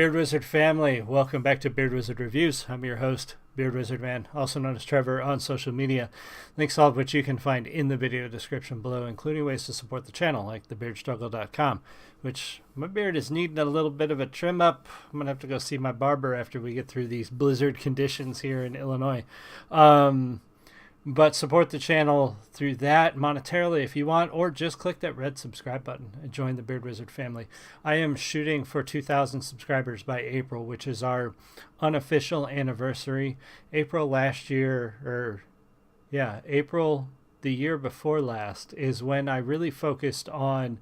Beard Wizard family, welcome back to Beard Wizard Reviews. I'm your host, Beard Wizard Man, also known as Trevor on social media. Links all of which you can find in the video description below, including ways to support the channel, like thebeardstruggle.com, which my beard is needing a little bit of a trim up. I'm going to have to go see my barber after we get through these blizzard conditions here in Illinois. But support the channel through that monetarily if you want, or just click that red subscribe button and join the Beard Wizard family. I am shooting for 2,000 subscribers by April, which is our unofficial anniversary. April the year before last is when I really focused on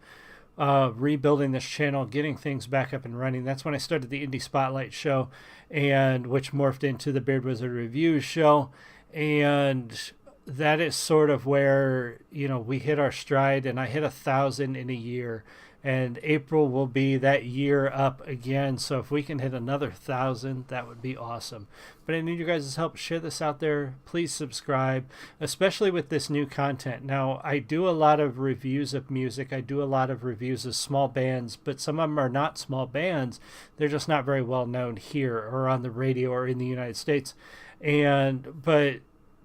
rebuilding this channel, getting things back up and running. That's when I started the Indie Spotlight show, and which morphed into the Beard Wizard Reviews show. And that is sort of where, we hit our stride, and I hit 1,000 in a year, and April will be that year up again. So if we can hit another 1,000, that would be awesome. But I need you guys' help. Share this out there. Please subscribe, especially with this new content. Now, I do a lot of reviews of music. I do a lot of reviews of small bands, but some of them are not small bands. They're just not very well known here or on the radio or in the United States. But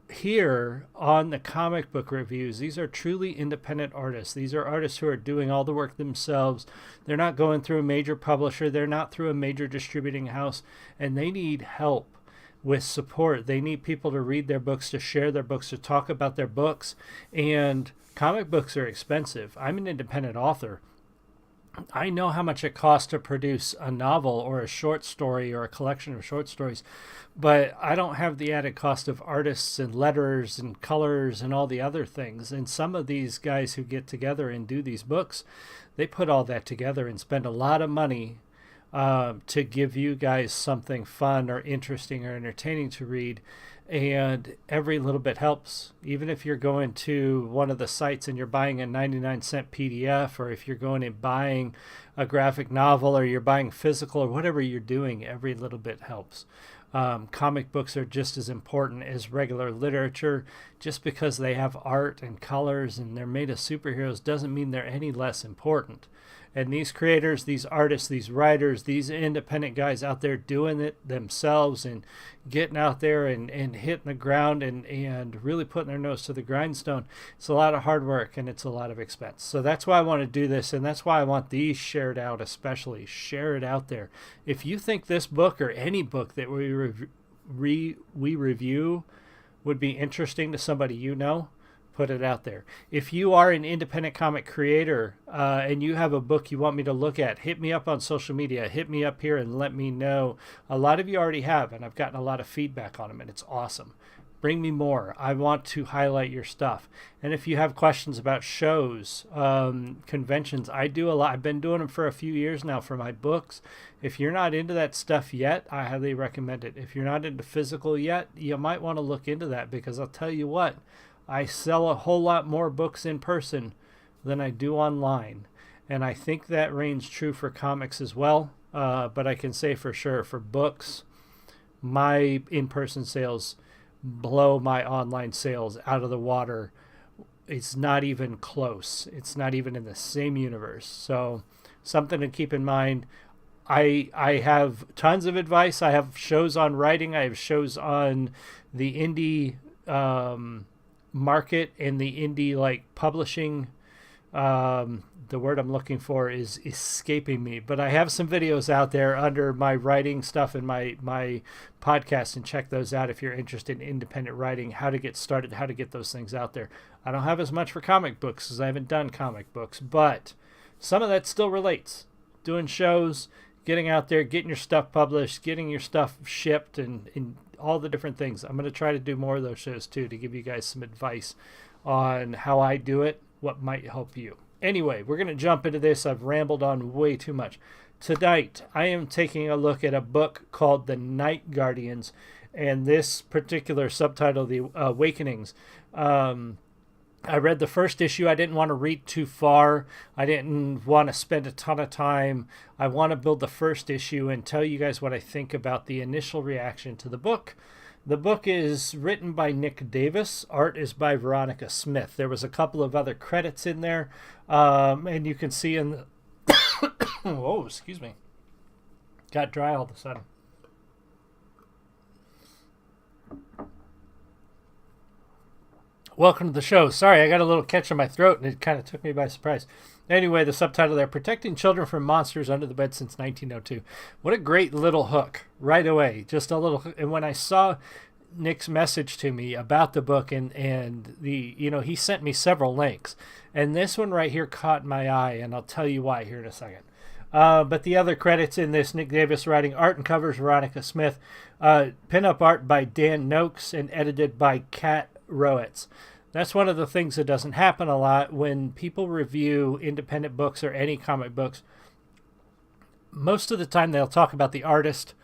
here on the comic book reviews, these are truly independent artists. These are artists who are doing all the work themselves. They're not going through a major publisher. They're not through a major distributing house, and they need help with support. They need people to read their books, to share their books, to talk about their books. And comic books are expensive. I'm an independent author. I know how much it costs to produce a novel or a short story or a collection of short stories, but I don't have the added cost of artists and letters and colors and all the other things. And some of these guys who get together and do these books, they put all that together and spend a lot of money to give you guys something fun or interesting or entertaining to read. And every little bit helps. Even if you're going to one of the sites and you're buying a 99-cent PDF, or if you're going and buying a graphic novel, or you're buying physical, or whatever you're doing, every little bit helps. Comic books are just as important as regular literature. Just because they have art and colors and they're made of superheroes doesn't mean they're any less important. And these creators, these artists, these writers, these independent guys out there doing it themselves and getting out there and hitting the ground and really putting their nose to the grindstone, it's a lot of hard work and it's a lot of expense. So that's why I want to do this, and that's why I want these shared out, especially. Share it out there. If you think this book or any book that we review would be interesting to somebody you know, put it out there. If you are an independent comic creator and you have a book you want me to look at, hit me up on social media. Hit me up here and let me know. A lot of you already have, and I've gotten a lot of feedback on them, and it's awesome. Bring me more. I want to highlight your stuff. And if you have questions about shows, conventions, I do a lot. I've been doing them for a few years now for my books. If you're not into that stuff yet, I highly recommend it. If you're not into physical yet, you might want to look into that, because I'll tell you what, I sell a whole lot more books in person than I do online. And I think that reigns true for comics as well. But I can say for sure, for books, my in-person sales blow my online sales out of the water. It's not even close. It's not even in the same universe. So something to keep in mind. I have tons of advice. I have shows on writing. I have shows on the indie market and the indie publishing. The word I'm looking for is escaping me, but I have some videos out there under my writing stuff and my podcast, and check those out if you're interested in independent writing, how to get started, how to get those things out there. I don't have as much for comic books as I haven't done comic books, but some of that still relates. Doing shows, getting out there, getting your stuff published, getting your stuff shipped, and all the different things. I'm going to try to do more of those shows too, to give you guys some advice on how I do it, what might help you. Anyway, we're going to jump into this. I've rambled on way too much. Tonight, I am taking a look at a book called The Night Guardians, and this particular subtitle, The Awakenings. I read the first issue. I didn't want to read too far. I didn't want to spend a ton of time. I want to build the first issue and tell you guys what I think about the initial reaction to the book. The book is written by Nick Davis. Art is by Veronica Smith. There was a couple of other credits in there, and you can see in the... oh, excuse me. Got dry all of a sudden. Welcome to the show. Sorry, I got a little catch in my throat and it kind of took me by surprise. Anyway, the subtitle there, Protecting Children from Monsters Under the Bed Since 1902. What a great little hook right away. Just a little hook. And when I saw Nick's message to me about the book and the, he sent me several links. And this one right here caught my eye, and I'll tell you why here in a second. But the other credits in this, Nick Davis writing, art and covers, Veronica Smith, pinup art by Dan Noakes, and edited by Kat Rowitz. That's one of the things that doesn't happen a lot when people review independent books or any comic books. Most of the time they'll talk about the artist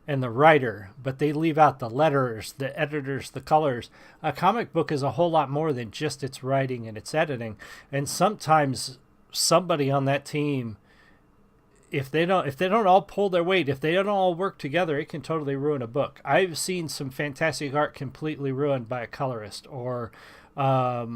and the writer, but they leave out the letters, the editors, the colors. A comic book is a whole lot more than just its writing and its editing. And sometimes somebody on that team, if they don't all pull their weight, if they don't all work together, it can totally ruin a book. I've seen some fantastic art completely ruined by a colorist or a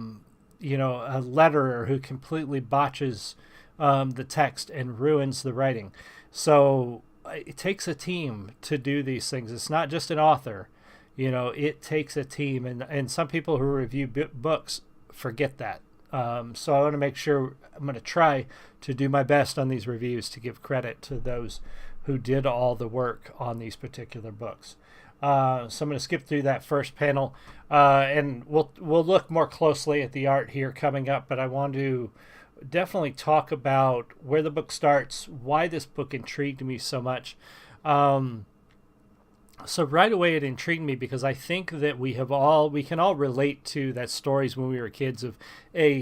letterer who completely botches the text and ruins the writing. So it takes a team to do these things. It's not just an author. It takes a team. And some people who review books forget that. So I want to make sure, I'm going to try to do my best on these reviews to give credit to those who did all the work on these particular books. So I'm going to skip through that first panel, and we'll look more closely at the art here coming up, but I want to definitely talk about where the book starts, why this book intrigued me so much. So right away it intrigued me because I think that we can all relate to that stories when we were kids of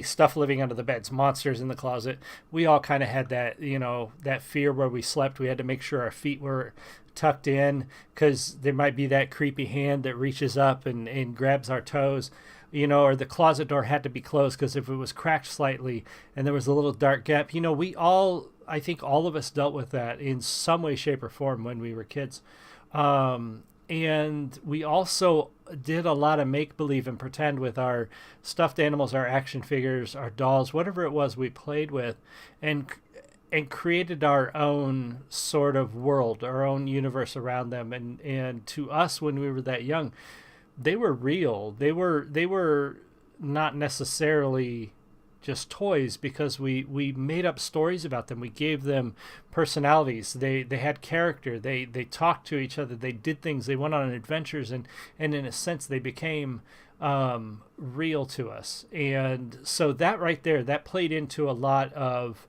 stuff living under the beds, monsters in the closet. We all kind of had that, that fear where we slept. We had to make sure our feet were tucked in because there might be that creepy hand that reaches up and grabs our toes, or the closet door had to be closed because if it was cracked slightly and there was a little dark gap, I think all of us dealt with that in some way, shape, or form when we were kids. And we also did a lot of make-believe and pretend with our stuffed animals, our action figures, our dolls, whatever it was we played with, and created our own sort of world, our own universe around them. And to us, when we were that young, they were real. They were not necessarily just toys because we made up stories about them. We gave them personalities. They had character. They talked to each other. They did things. They went on adventures, and in a sense they became real to us. And so that right there, that played into a lot of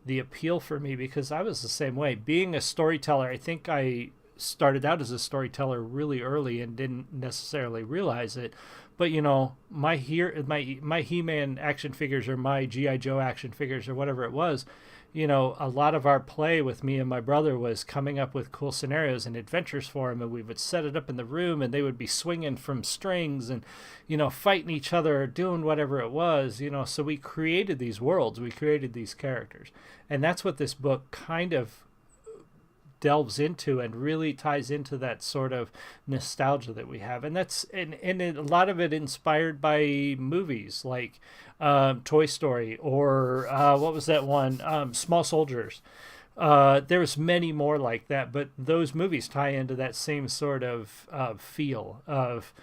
the appeal for me because I was the same way. Being a storyteller, I think I started out as a storyteller really early and didn't necessarily realize it. But my He-Man action figures or my G.I. Joe action figures or whatever it was, a lot of our play with me and my brother was coming up with cool scenarios and adventures for them, and we would set it up in the room, and they would be swinging from strings and fighting each other or doing whatever it was. So we created these worlds, we created these characters, and that's what this book kind of delves into and really ties into that sort of nostalgia that we have. And that's and a lot of it inspired by movies like Toy Story or what was that one, Small Soldiers. There's many more like that, but those movies tie into that same sort of feel of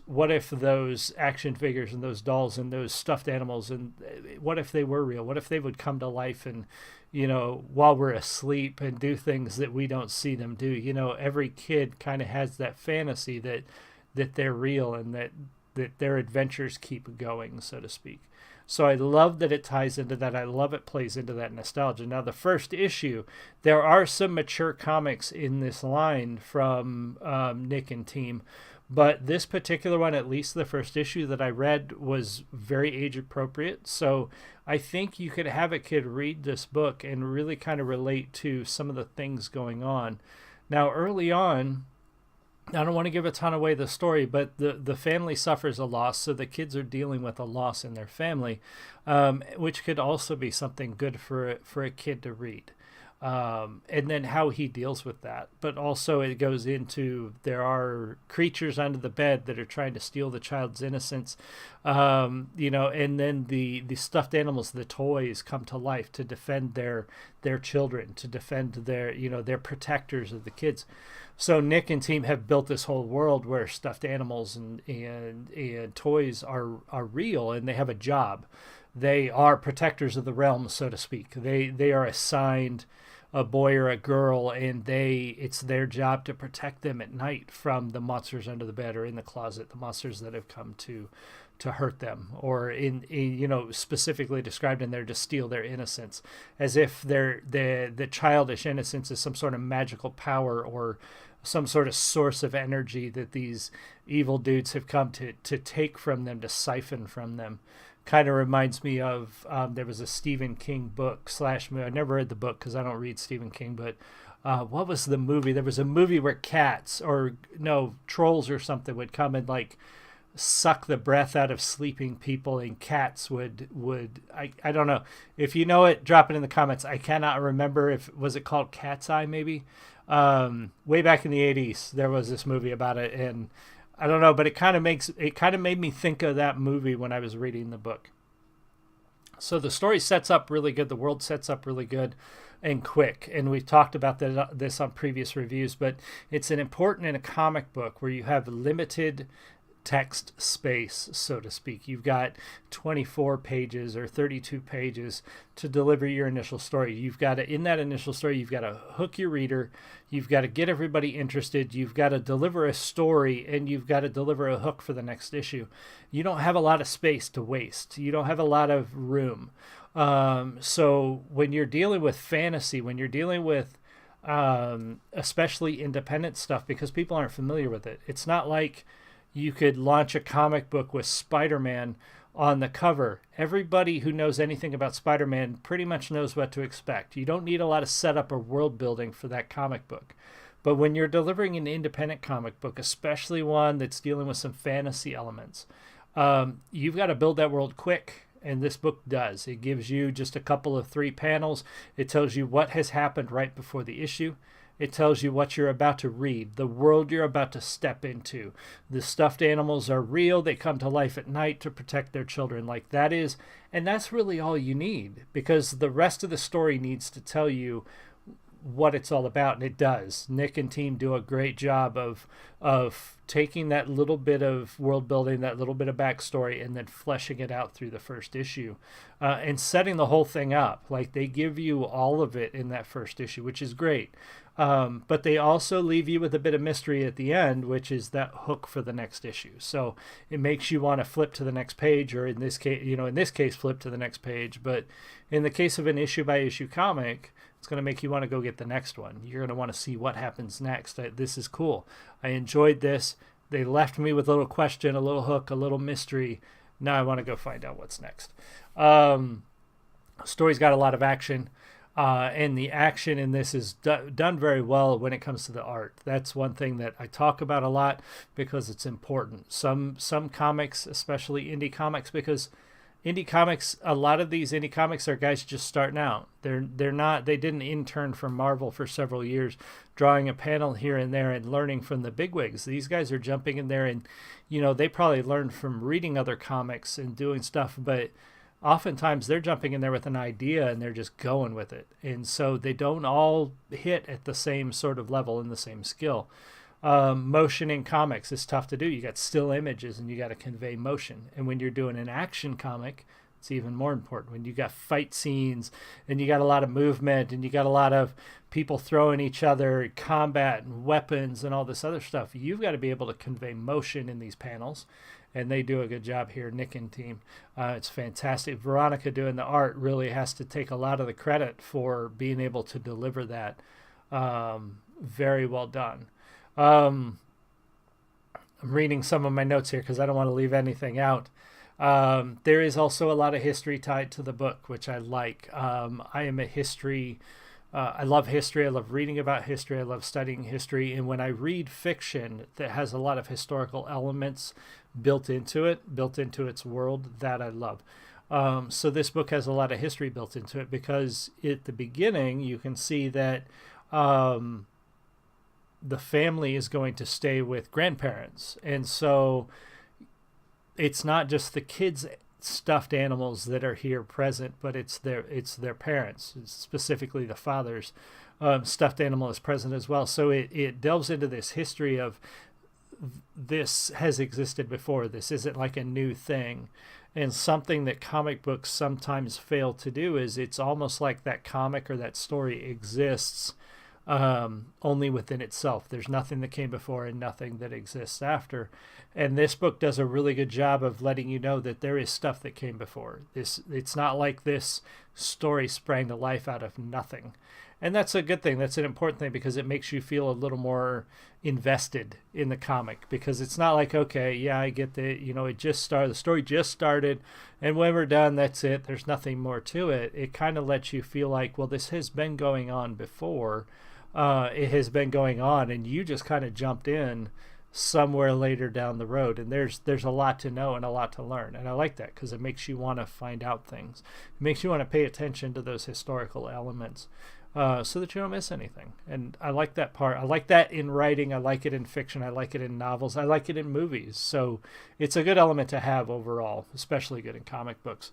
what if those action figures and those dolls and those stuffed animals, and what if they were real? What if they would come to life and while we're asleep and do things that we don't see them do? Every kid kind of has that fantasy that they're real and that their adventures keep going, so to speak. So I love that it ties into that. I love it plays into that nostalgia. Now, the first issue, there are some mature comics in this line from Nick and team, but this particular one, at least the first issue that I read, was very age appropriate. So I think you could have a kid read this book and really kind of relate to some of the things going on. Now, early on, I don't want to give a ton away the story, but the family suffers a loss, so the kids are dealing with a loss in their family, which could also be something good for a kid to read. and then how he deals with that. But also it goes into there are creatures under the bed that are trying to steal the child's innocence, and then the stuffed animals, the toys, come to life to defend their children, to defend their protectors of the kids. So Nick and team have built this whole world where stuffed animals and toys are real, and they have a job. They are protectors of the realm, so to speak. They are assigned a boy or a girl, and it's their job to protect them at night from the monsters under the bed or in the closet, the monsters that have come to hurt them, or in specifically described in there to steal their innocence, as if the childish innocence is some sort of magical power or some sort of source of energy that these evil dudes have come to take from them, to siphon from them. Kind of reminds me of there was a Stephen King book slash movie. I never read the book because I don't read Stephen King, but what was the movie? There was a movie where cats or trolls or something would come and like suck the breath out of sleeping people, and cats would I don't know. If you know it, drop it in the comments. I cannot remember if was it called Cat's Eye maybe. Way back in the 80s there was this movie about it, and I don't know, but it kind of made me think of that movie when I was reading the book. So the story sets up really good, the world sets up really good and quick, and we've talked about this on previous reviews, but it's an important in a comic book where you have limited text space, so to speak. You've got 24 pages or 32 pages to deliver your initial story. You've got to, in that initial story, you've got to hook your reader, you've got to get everybody interested, you've got to deliver a story, and you've got to deliver a hook for the next issue. You don't have a lot of space to waste. You don't have a lot of room. So when you're dealing with fantasy, when you're dealing with especially independent stuff, because people aren't familiar with it, it's not like you could launch a comic book with Spider-Man on the cover. Everybody who knows anything about Spider-Man pretty much knows what to expect. You don't need a lot of setup or world building for that comic book. But when you're delivering an independent comic book, especially one that's dealing with some fantasy elements, you've got to build that world quick. And this book does. It gives you just a couple of 3 panels. It tells you what has happened right before the issue. It tells you what you're about to read, the world you're about to step into. The stuffed animals are real. They come to life at night to protect their children. Like that is, and that's really all you need, because the rest of the story needs to tell you what it's all about, and it does. Nick and team do a great job of taking that little bit of world building, that little bit of backstory, and then fleshing it out through the first issue, and setting the whole thing up. Like they give you all of it in that first issue, which is great. But they also leave you with a bit of mystery at the end, which is that hook for the next issue. So it makes you want to flip to the next page, or in this case, flip to the next page. But in the case of an issue by issue comic, it's going to make you want to go get the next one. You're going to want to see what happens next. This is cool. I enjoyed this. They left me with a little question, a little hook, a little mystery. Now I want to go find out what's next. Story's got a lot of action. And the action in this is done very well when it comes to the art. That's one thing that I talk about a lot because it's important. Some comics, especially indie comics, because indie comics, a lot of these indie comics are guys just starting out. They didn't intern from Marvel for several years, drawing a panel here and there and learning from the bigwigs. These guys are jumping in there, and they probably learned from reading other comics and doing stuff, but oftentimes they're jumping in there with an idea and they're just going with it. And so they don't all hit at the same sort of level and the same skill. Motion in comics is tough to do. You got still images and you got to convey motion. And when you're doing an action comic, it's even more important. When you got fight scenes and you got a lot of movement and you got a lot of people throwing each other, combat and weapons and all this other stuff, you've got to be able to convey motion in these panels. And they do a good job here, Nick and team. It's fantastic. Veronica doing the art really has to take a lot of the credit for being able to deliver that. Very well done. I'm reading some of my notes here because I don't want to leave anything out. There is also a lot of history tied to the book, which I like. I am a history... I love history. I love reading about history. I love studying history. And when I read fiction that has a lot of historical elements built into its world, that I love. So this book has a lot of history built into it, because at the beginning you can see that um, the family is going to stay with grandparents, and so it's not just the kids' stuffed animals that are here present, but it's their parents, specifically the father's stuffed animal is present as well. So it delves into this history of this has existed before. This isn't like a new thing. And something that comic books sometimes fail to do is it's almost like that comic or that story exists only within itself. There's nothing that came before and nothing that exists after. And this book does a really good job of letting you know that there is stuff that came before. It's not like this story sprang to life out of nothing. And that's a good thing. That's an important thing, because it makes you feel a little more invested in the comic, because it's not like, okay, yeah, I get that, it just started, the story just started, and when we're done, that's it. There's nothing more to it. It kind of lets you feel like, well, this has been going on before. It has been going on, and you just kind of jumped in somewhere later down the road, and there's a lot to know and a lot to learn, and I like that because it makes you want to find out things. It makes you want to pay attention to those historical elements, so that you don't miss anything. And I like that part. I like that in writing. I like it in fiction. I like it in novels. I like it in movies. So it's a good element to have overall, especially good in comic books.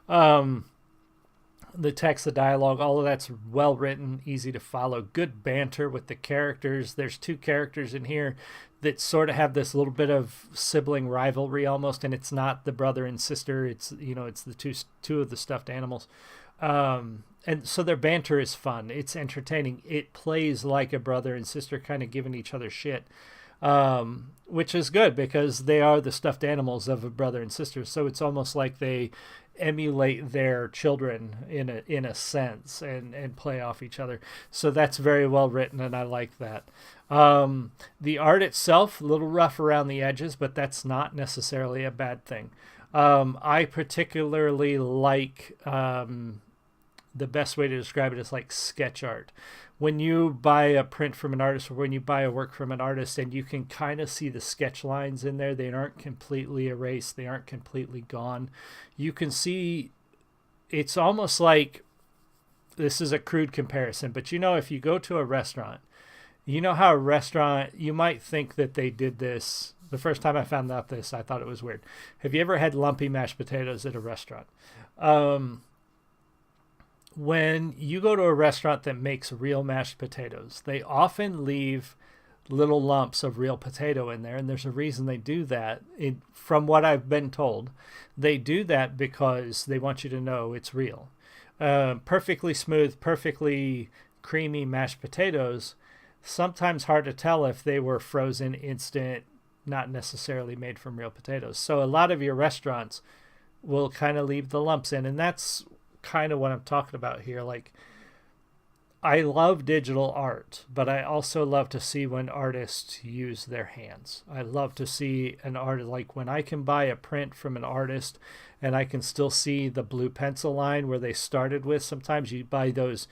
The text, the dialogue, all of that's well written, easy to follow, good banter with the characters. There's two characters in here that sort of have this little bit of sibling rivalry almost, and it's not the brother and sister. It's it's the two of the stuffed animals. And so their banter is fun. It's entertaining. It plays like a brother and sister kind of giving each other shit, which is good because they are the stuffed animals of a brother and sister. So it's almost like they emulate their children in a sense and play off each other. So that's very well written, and I like that. The art itself, a little rough around the edges, but that's not necessarily a bad thing. I particularly like... the best way to describe it is like sketch art. When you buy a print from an artist, or when you buy a work from an artist, and you can kind of see the sketch lines in there, they aren't completely erased, they aren't completely gone. You can see, it's almost like, this is a crude comparison, but if you go to a restaurant, how a restaurant, you might think that they did this. The first time I found out this, I thought it was weird. Have you ever had lumpy mashed potatoes at a restaurant? When you go to a restaurant that makes real mashed potatoes, they often leave little lumps of real potato in there, and there's a reason they do that. From what I've been told, they do that because they want you to know it's real. Perfectly smooth, perfectly creamy mashed potatoes, sometimes hard to tell if they were frozen instant, not necessarily made from real potatoes. So a lot of your restaurants will kind of leave the lumps in, and that's kind of what I'm talking about here. Like, I love digital art, but I also love to see when artists use their hands. I love to see an artist, like when I can buy a print from an artist and I can still see the blue pencil line where they started with. Sometimes you buy those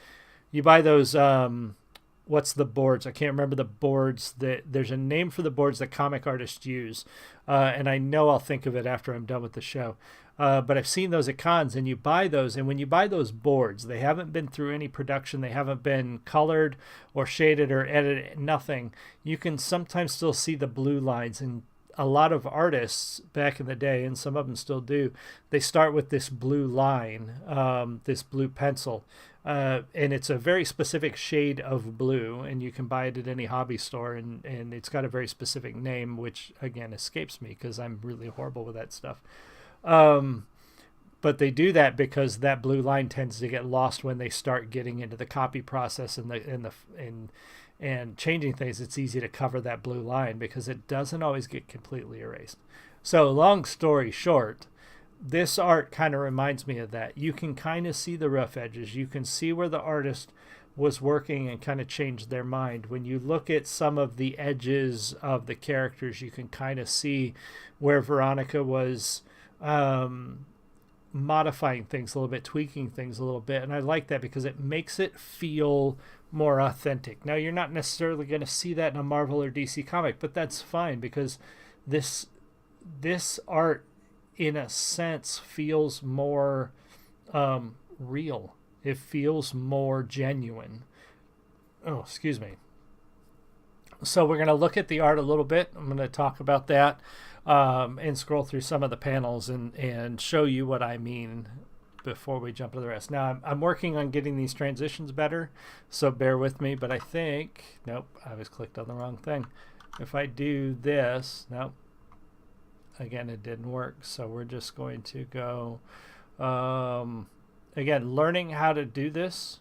what's the boards? I can't remember the boards. There's a name for the boards that comic artists use, and I know I'll think of it after I'm done with the show. But I've seen those at cons, and you buy those, and when you buy those boards, they haven't been through any production, they haven't been colored or shaded or edited, nothing. You can sometimes still see the blue lines, and a lot of artists back in the day, and some of them still do, they start with this blue line, this blue pencil, and it's a very specific shade of blue, and you can buy it at any hobby store, and it's got a very specific name, which again escapes me because I'm really horrible with that stuff. But they do that because that blue line tends to get lost when they start getting into the copy process and changing things. It's easy to cover that blue line because it doesn't always get completely erased. So long story short, this art kind of reminds me of that. You can kind of see the rough edges. You can see where the artist was working and kind of changed their mind. When you look at some of the edges of the characters, you can kind of see where Veronica was modifying things a little bit, tweaking things a little bit, and I like that because it makes it feel more authentic. Now, you're not necessarily going to see that in a Marvel or DC comic, but that's fine because this art in a sense, feels more real. It feels more genuine. Oh, excuse me. So we're going to look at the art a little bit. I'm going to talk about that and scroll through some of the panels and show you what I mean before we jump to the rest. Now, I'm working on getting these transitions better, so bear with me, but I think, nope, I was clicked on the wrong thing. If I do this, nope, again, it didn't work. So we're just going to go, again, learning how to do this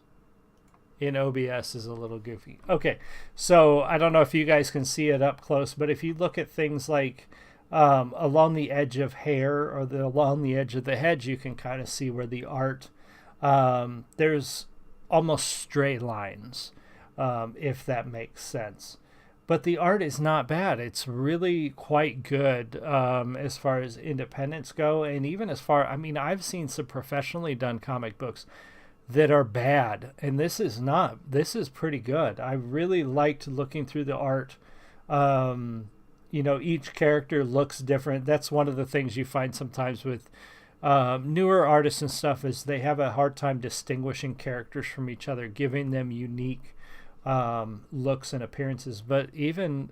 in OBS is a little goofy. Okay, so I don't know if you guys can see it up close, but if you look at things like along the edge of hair or along the edge of the head, you can kind of see where the art, there's almost straight lines, if that makes sense. But the art is not bad. It's really quite good as far as independents go. And even as far, I mean, I've seen some professionally done comic books that are bad. And this is not. This is pretty good. I really liked looking through the art. You know, each character looks different. That's one of the things you find sometimes with newer artists and stuff is they have a hard time distinguishing characters from each other, giving them unique looks and appearances. But even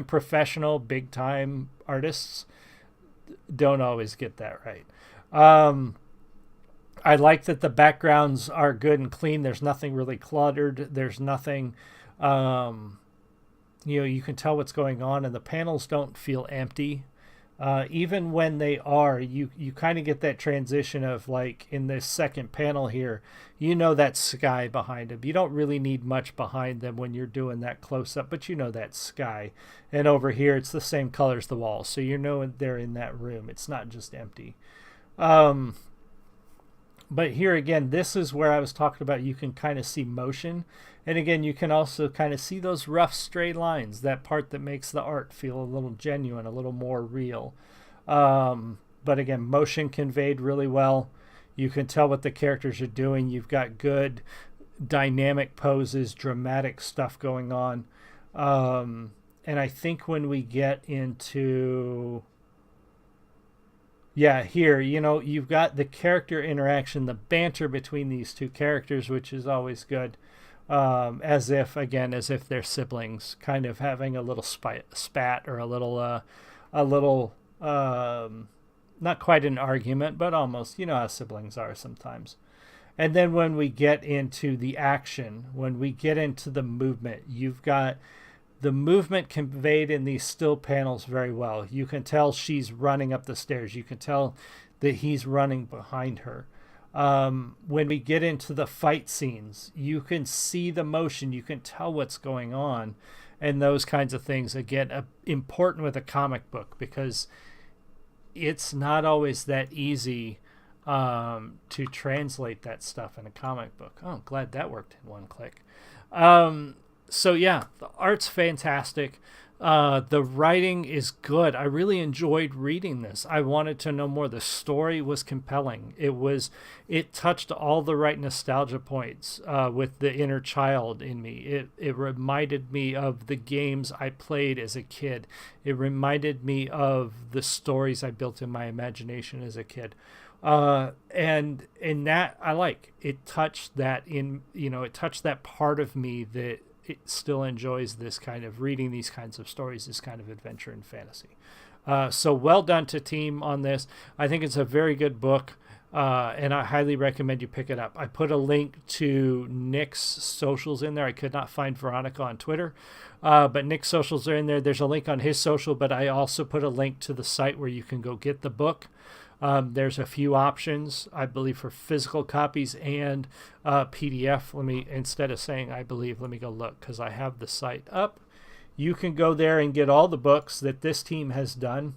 professional big time artists don't always get that right. I like that the backgrounds are good and clean. There's nothing really cluttered. There's nothing you can tell what's going on, and the panels don't feel empty. Even when they are, you kind of get that transition of, like, in this second panel here, that sky behind them. You don't really need much behind them when you're doing that close-up, but that sky. And over here, it's the same color as the walls, so they're in that room. It's not just empty. But here again, this is where I was talking about you can kind of see motion. And again, you can also kind of see those rough straight lines, that part that makes the art feel a little genuine, a little more real. But again, motion conveyed really well. You can tell what the characters are doing. You've got good dynamic poses, dramatic stuff going on. And I think when we get into... Yeah, here, you've got the character interaction, the banter between these two characters, which is always good. As if they're siblings, kind of having a little spat or a little, not quite an argument, but almost, how siblings are sometimes. And then when we get into the action, when we get into the movement, you've got the movement conveyed in these still panels very well. You can tell she's running up the stairs. You can tell that he's running behind her. When we get into the fight scenes, you can see the motion. You can tell what's going on. And those kinds of things, again, important with a comic book because it's not always that easy to translate that stuff in a comic book. Oh, I'm glad that worked in one click. So yeah, the art's fantastic. The writing is good. I really enjoyed reading this. I wanted to know more. The story was compelling. It touched all the right nostalgia points with the inner child in me. It reminded me of the games I played as a kid. It reminded me of the stories I built in my imagination as a kid. And that I like. It touched that it touched that part of me that it still enjoys this kind of reading these kinds of stories, this kind of adventure and fantasy. So well done to team on this. I think it's a very good book, and I highly recommend you pick it up. I put a link to Nick's socials in there. I could not find Veronica on Twitter, but Nick's socials are in there. There's a link on his social, but I also put a link to the site where you can go get the book. There's a few options, I believe, for physical copies and PDF. Instead of saying I believe, let me go look because I have the site up. You can go there and get all the books that this team has done.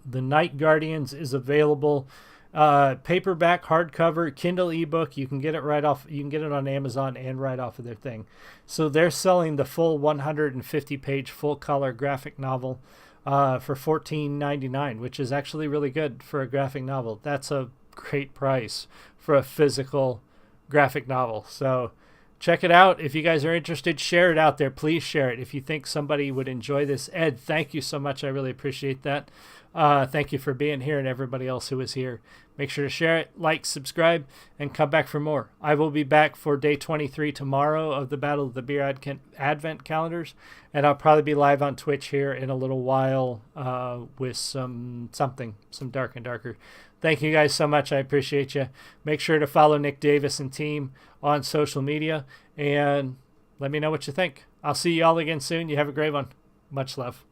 The Night Guardians is available, paperback, hardcover, Kindle ebook. You can get it right off. You can get it on Amazon and right off of their thing. So they're selling the full 150-page full color graphic novel for $14.99, which is actually really good for a graphic novel. That's a great price for a physical graphic novel. So check it out. If you guys are interested, share it out there. Please share it if you think somebody would enjoy this. Ed, thank you so much. I really appreciate that. Thank you for being here and everybody else who was here. Make sure to share it, like, subscribe, and come back for more. I will be back for day 23 tomorrow of the Battle of the Beer Advent calendars, and I'll probably be live on Twitch here in a little while with some Dark and Darker. Thank you guys so much. I appreciate you. Make sure to follow Nick Davis and team on social media, and let me know what you think. I'll see you all again soon. You have a great one. Much love.